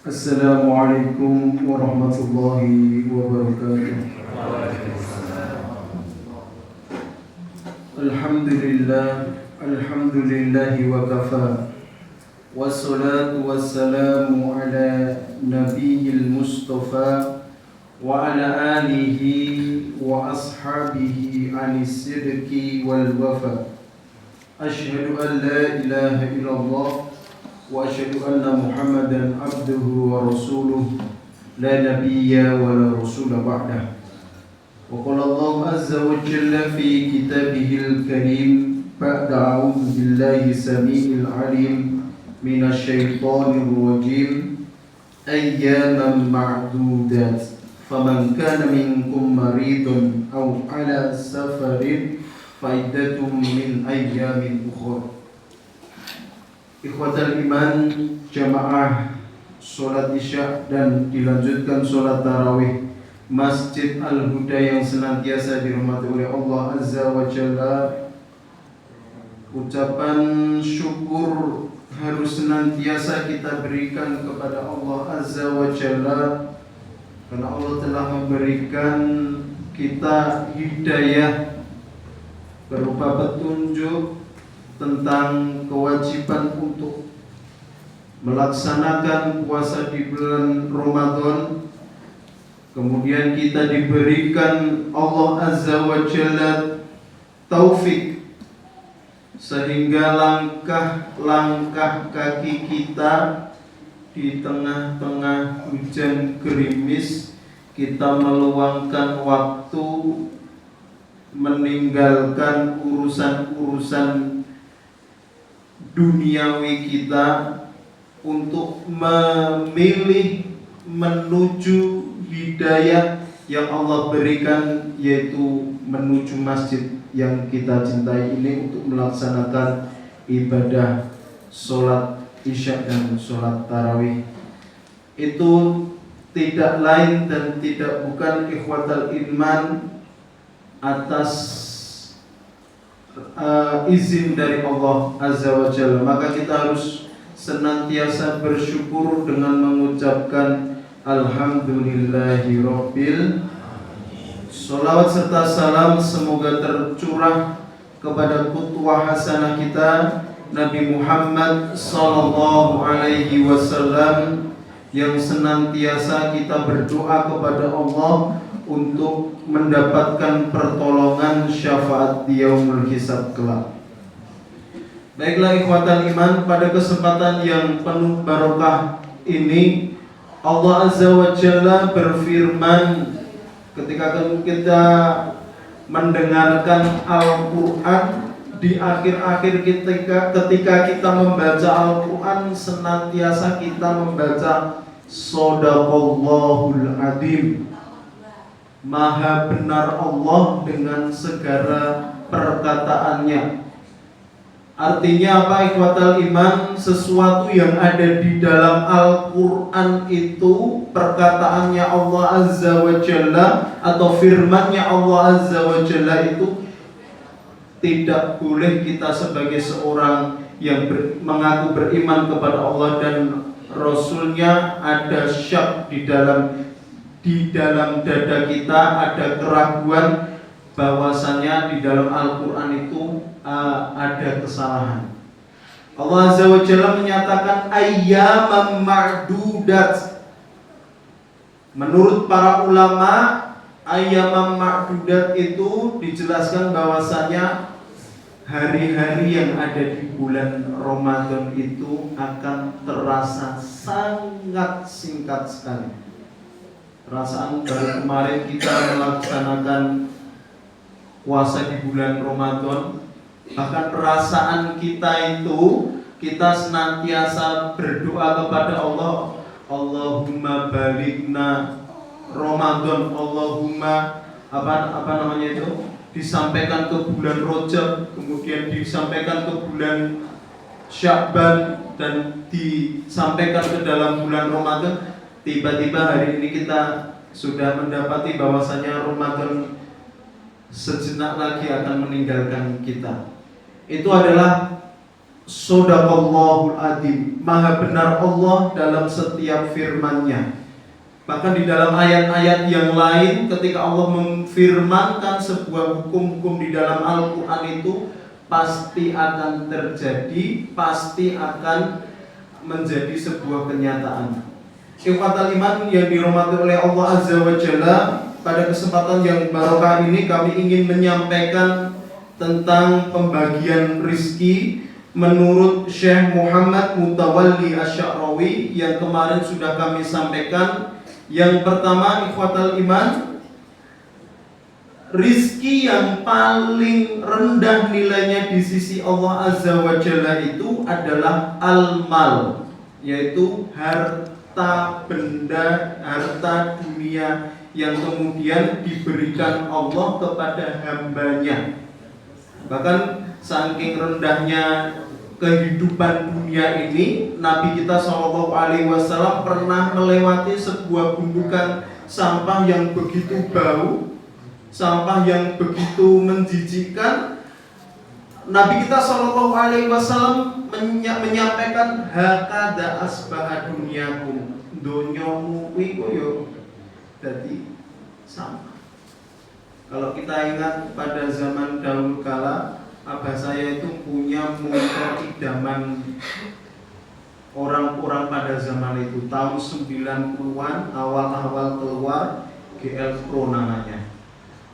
Assalamualaikum warahmatullahi wabarakatuh. Alhamdulillahi wa kafa. Wassalatu wassalamu ala nabiyil mustafa wa ala alihi wa ashabihi anis sidqi wal wafa. Ashhadu an la ilaha illallah wa asyhadu anna Muhammadan abduhu wa rasuluh la nabiyya wa la rasula ba'dah. Wa qala Allah azza wa jalla fi kitabihil karim ba'da a'udzu billahi samiil alim minasy syaithanir rajim ayyaman ma'dudat faman kana minkum maridun aw ala safarin fa'iddatum min ayyamin ukhra. Ikhwatal iman, jamaah sholat isya dan dilanjutkan sholat tarawih Masjid Al-Huda yang senantiasa dirahmati oleh Allah Azza wa Jalla. Ucapan syukur harus senantiasa kita berikan kepada Allah Azza wa Jalla, karena Allah telah memberikan kita hidayah berupa petunjuk tentang kewajiban untuk melaksanakan puasa di bulan Ramadan. Kemudian kita diberikan Allah Azza wa Jalla taufik sehingga langkah-langkah kaki kita di tengah-tengah hujan gerimis, kita meluangkan waktu meninggalkan urusan-urusan duniawi kita untuk memilih menuju hidayah yang Allah berikan, yaitu menuju masjid yang kita cintai ini untuk melaksanakan ibadah sholat isya dan sholat tarawih. Itu tidak lain dan tidak bukan ikhwatal iman atas izin dari Allah Azza wa Jalla. Maka kita harus senantiasa bersyukur dengan mengucapkan alhamdulillahi rabbil. Salawat serta salam semoga tercurah kepada qudwah hasanah kita Nabi Muhammad sallallahu alaihi wasallam, yang senantiasa kita berdoa kepada Allah untuk mendapatkan pertolongan syafaat di yaumul hisab kelak. Baiklah ikhwatal iman, pada kesempatan yang penuh barokah ini Allah Azza wa Jalla berfirman ketika kita mendengarkan Al-Quran. Di akhir-akhir ketika kita membaca Al-Quran, senantiasa kita membaca Shadaqallahul Adzim. Maha benar Allah dengan segala perkataannya. Artinya apa ikhwatal iman? Sesuatu yang ada di dalam Al-Quran itu, perkataannya Allah Azza wa Jalla atau firmannya Allah Azza wa Jalla itu, tidak boleh kita sebagai seorang yang mengaku beriman kepada Allah dan Rasulnya ada syak di dalam dada kita, ada keraguan bahwasanya di dalam Al-Quran itu ada kesalahan. Allah Azza wa Jalla menyatakan ayyaman ma'dudat. Menurut para ulama, ayyaman ma'dudat itu dijelaskan bahwasanya hari-hari yang ada di bulan Ramadan itu akan terasa sangat singkat sekali. Perasaan baru kemarin kita melaksanakan puasa di bulan Ramadan, bahkan perasaan kita itu, kita senantiasa berdoa kepada Allah, Allahumma balighna Ramadan, Allahumma apa namanya itu, disampaikan ke bulan Rajab, kemudian disampaikan ke bulan Sya'ban, dan disampaikan ke dalam bulan Ramadan. Tiba-tiba hari ini kita sudah mendapati bahwasanya Ramadan sejenak lagi akan meninggalkan kita. Itu adalah Shadaqallahul adzim. Maha benar Allah dalam setiap firman-Nya. Bahkan di dalam ayat-ayat yang lain ketika Allah memfirmankan sebuah hukum-hukum di dalam Al-Quran itu pasti akan terjadi, pasti akan menjadi sebuah kenyataan. Ikhwatal iman yang dirahmati oleh Allah Azza wa Jalla, pada kesempatan yang barokah ini kami ingin menyampaikan tentang pembagian rizki menurut Syekh Muhammad Mutawalli Asy-Sya'rawi yang kemarin sudah kami sampaikan. Yang pertama, ikhwatal iman, rizki yang paling rendah nilainya di sisi Allah Azza wa Jalla itu adalah al-mal, yaitu harta benda, harta dunia yang kemudian diberikan Allah kepada hambanya. Bahkan saking rendahnya kehidupan dunia ini, Nabi kita SAW pernah melewati sebuah gundukan sampah yang begitu bau, sampah yang begitu menjijikkan. Nabi kita SAW menyampaikan, hakada asbaha dunyakum, donyomu koyo dadi sampah. Kalau kita ingat pada zaman dahulu kala, abah saya itu punya motor idaman orang-orang pada zaman itu. Tahun 90-an awal-awal keluar GL Pro namanya.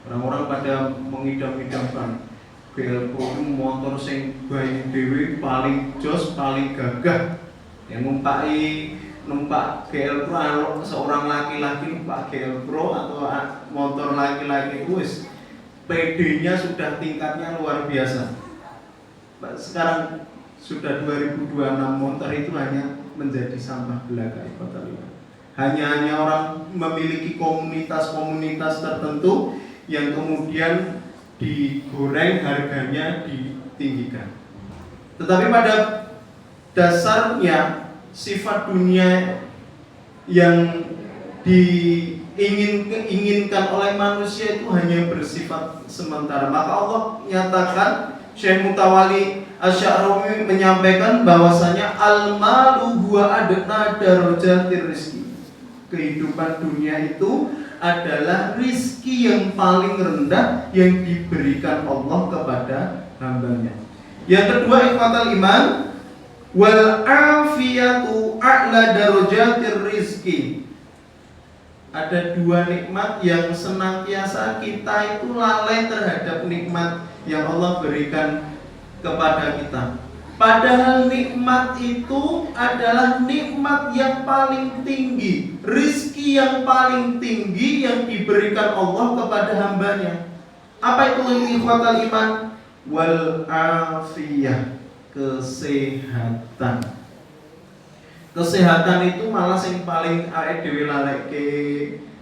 Orang-orang pada mengidam-idamkan GL Pro itu motor sing bayi dewi paling jos, paling gagah. Yang numpak GL Pro seorang laki-laki numpak GL Pro atau motor laki-laki wis PD-nya sudah tingkatnya luar biasa. Sekarang sudah 2026, motor itu hanya menjadi sampah belaka. Hanya orang memiliki komunitas-komunitas tertentu yang kemudian digoreng, harganya ditinggikan. Tetapi pada dasarnya sifat dunia yang diinginkan oleh manusia itu hanya bersifat sementara. Maka Allah nyatakan, Syekh Mutawalli Asy-Sya'rawi menyampaikan bahwasanya al-malu huwa adna darajatir rizki. Kehidupan dunia itu adalah rizki yang paling rendah yang diberikan Allah kepada hambanya. Yang kedua, ikhwatal iman, wal afiyatu a'la darajatir rizki. Ada dua nikmat yang senantiasa kita itu lalai terhadap nikmat yang Allah berikan kepada kita. Padahal nikmat itu adalah nikmat yang paling tinggi, rizki yang paling tinggi yang diberikan Allah kepada hambanya. Apa itu ikhwatal iman? Wal afiyah, kesehatan. Kesehatan itu malah yang paling dhewe laleke.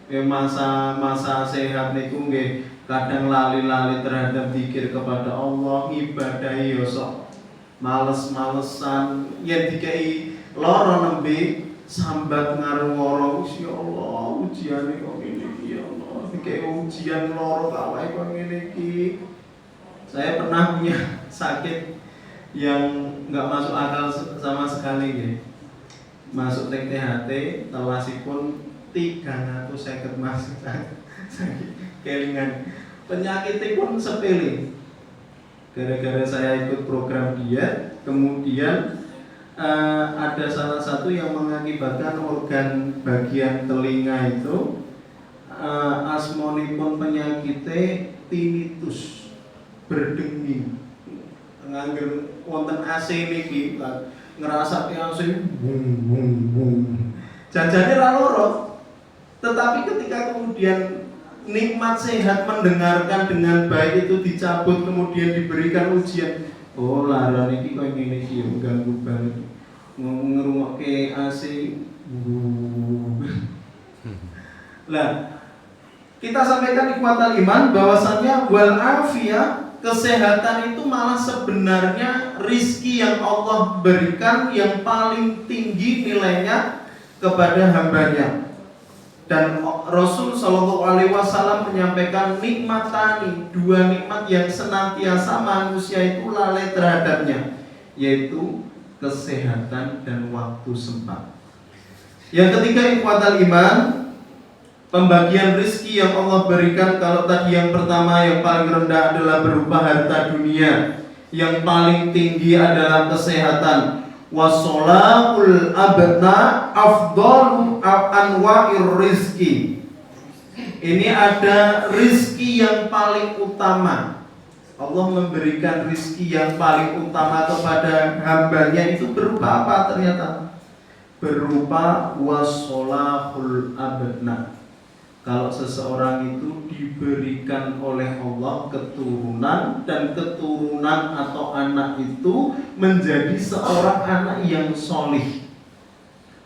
Masa sehat niku nggih kadang lali-lali terhadap zikir kepada Allah, ibadah ya sok males-malesan, yen dikai lara nembe sambat ngarep-ngarep, ya Allah ujiane kok ngene iki, ya Allah dikai ujian lara awake kok ngene iki. Saya pernah punya sakit yang enggak masuk akal sama sekali nggih. Masuk THT tawasipun 350 masuk sakit kelingan. Penyakitnya pun sepele. Gara-gara saya ikut program diet, kemudian ada salah satu yang mengakibatkan organ bagian telinga itu asmonipun penyakitnya tinnitus, berdenging. Ngangger wonten AC niki ngerasa AC bung bung bung. Jajane ra loro. Tetapi ketika kemudian nikmat sehat mendengarkan dengan baik itu dicabut, kemudian diberikan ujian, oh lara niki kok ngene iki mengganggu banget. Ngrungokke AC. Lah, kita sampaikan ikhwatal iman bahwasannya wal afiyah, kesehatan itu malah sebenarnya rizki yang Allah berikan yang paling tinggi nilainya kepada hambanya. Dan Rasul SAW menyampaikan nikmatani, dua nikmat yang senantiasa manusia itu lalai terhadapnya, yaitu kesehatan dan waktu sempat. Yang ketiga, ikhwatal iman, pembagian rizki yang Allah berikan. Kalau tadi yang pertama yang paling rendah adalah berupa harta dunia, yang paling tinggi adalah kesehatan. Wasolahul abna afdalu anwa'ir rizki. Ini ada rizki yang paling utama. Allah memberikan rizki yang paling utama kepada hambanya, itu berupa apa ternyata? Berupa wasolahul abna. Kalau seseorang itu diberikan oleh Allah keturunan, dan keturunan atau anak itu menjadi seorang anak yang solih,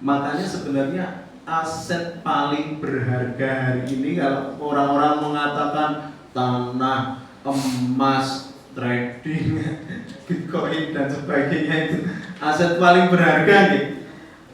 makanya sebenarnya aset paling berharga hari ini, kalau orang-orang mengatakan tanah, emas, trading, bitcoin dan sebagainya, itu aset paling berharga nih.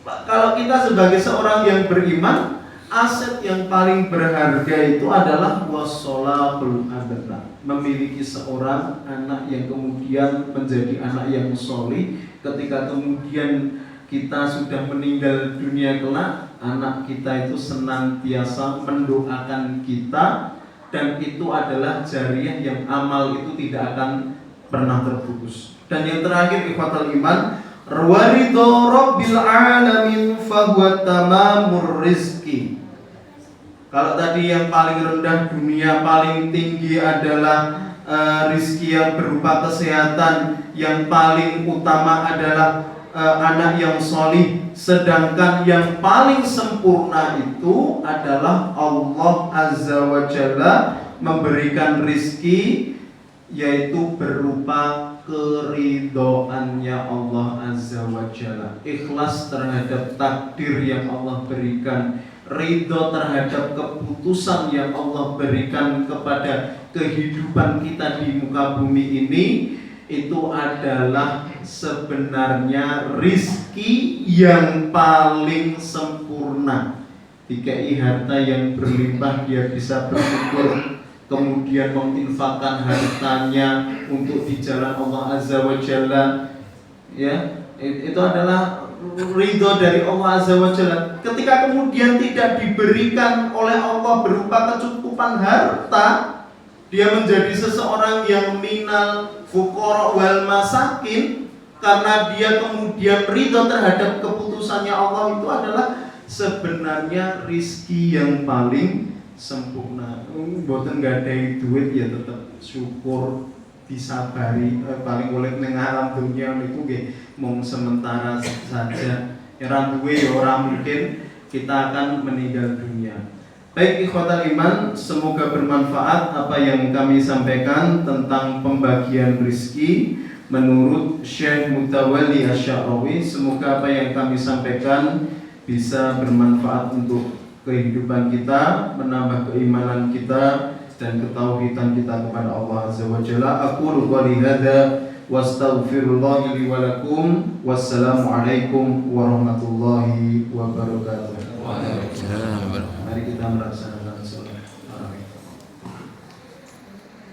Kalau kita sebagai seorang yang beriman, aset yang paling berharga itu adalah wassolahul abna, memiliki seorang anak yang kemudian menjadi anak yang solih. Ketika kemudian kita sudah meninggal dunia kelak, anak kita itu senantiasa mendoakan kita, dan itu adalah jariah yang amal itu tidak akan pernah terputus. Dan yang terakhir, ikhwatal iman, ridho rabbil alamin fahuwa tamamur rizki. Kalau tadi yang paling rendah dunia, paling tinggi adalah rizki yang berupa kesehatan, yang paling utama adalah anak yang solih, sedangkan yang paling sempurna itu adalah Allah Azza wa Jalla memberikan rizki, yaitu berupa keridhoannya Allah Azza wa Jalla, ikhlas terhadap takdir yang Allah berikan, ridho terhadap keputusan yang Allah berikan kepada kehidupan kita di muka bumi ini. Itu adalah sebenarnya rizki yang paling sempurna. Dikai harta yang berlimpah, dia bisa bersyukur, kemudian menginfakkan hartanya untuk di jalan Allah Azza wa Jalla, ya, itu adalah ridho dari Allah Azza wa Jalla. Ketika kemudian tidak diberikan oleh Allah berupa kecukupan harta, dia menjadi seseorang yang minal fuqara wal masakin, karena dia kemudian ridho terhadap keputusannya Allah. Itu adalah sebenarnya rizki yang paling sempurna. Mboten gadai duit ya tetap syukur, disabari, paling oleh ning alam dunia niku nggih mung sementara saja. Ora duwe ya ora mungkin kita akan meninggal dunia. Baik ikhwatal iman, semoga bermanfaat apa yang kami sampaikan tentang pembagian rizki menurut Syekh Mutawalli Asy-Sya'rawi. Semoga apa yang kami sampaikan bisa bermanfaat untuk kehidupan kita, menambah keimanan kita dan ketauhidan kita kepada Allah Azza wa Jalla. Aqulu qouli hadza wastaghfirullah li wa lakum. Wassalamualaikum warahmatullahi wabarakatuh. Waalaikumsalam. Mari kita melaksanakan